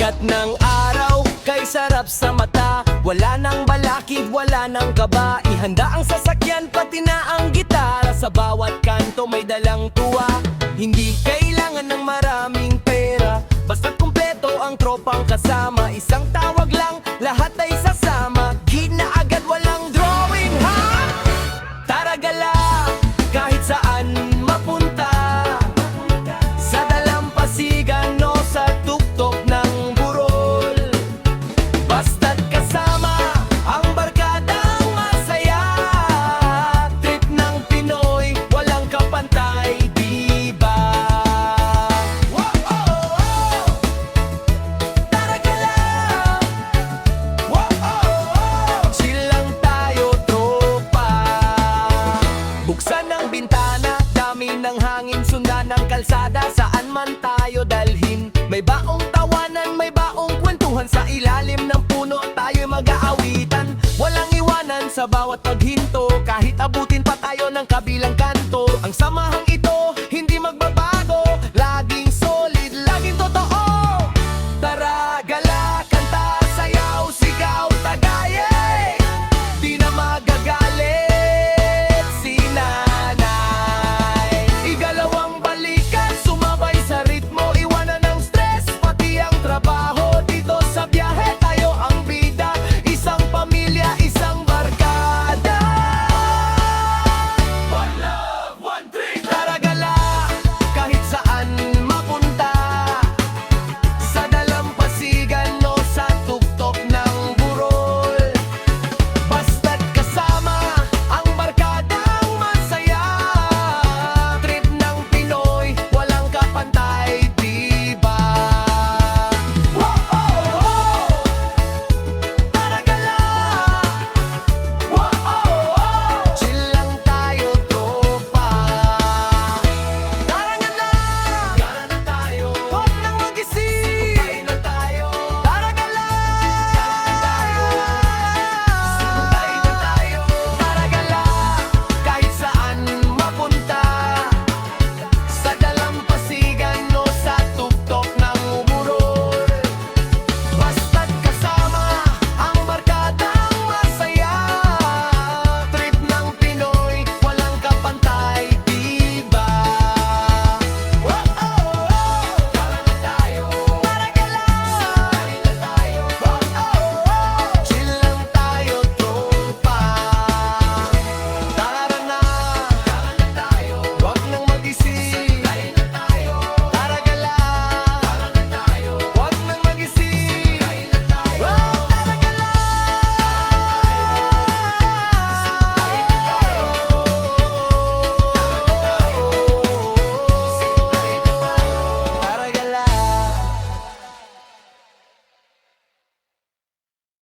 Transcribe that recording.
Sikat ng araw, kay sarap sa mata. Wala nang balakid, wala nang kaba. Ihanda ang sasakyan, pati na ang gitara. Sa bawat kanto may dalang tuwa. Hindi kailangan ng maraming pera, basta kumpleto ang tropang kasama. Isang tawag lang, lahat ay sasama. Gid na agad, walang drawing, ha? Tara gala, kahit saan mapunta. Sa dalampasigan o sa tuktok ng burol. Basta't kasama ang barkadang masaya. Trip ng Pinoy, walang kapantay, diba? Wow, oh, oh. Tara gala, wow, oh, oh. Chill lang tayo, tropa. Buksan ang bintana, dami ng hangin, sundan ng kalsada. Saan man tayo dalhin, may baong tawanan, may baong kwentuhan. Sa ilalim ng puno tayo mag-aawitan. Walang iwanan sa bawat paghinto, kahit abutin pa tayo ng kabilang kanto. Ang samahang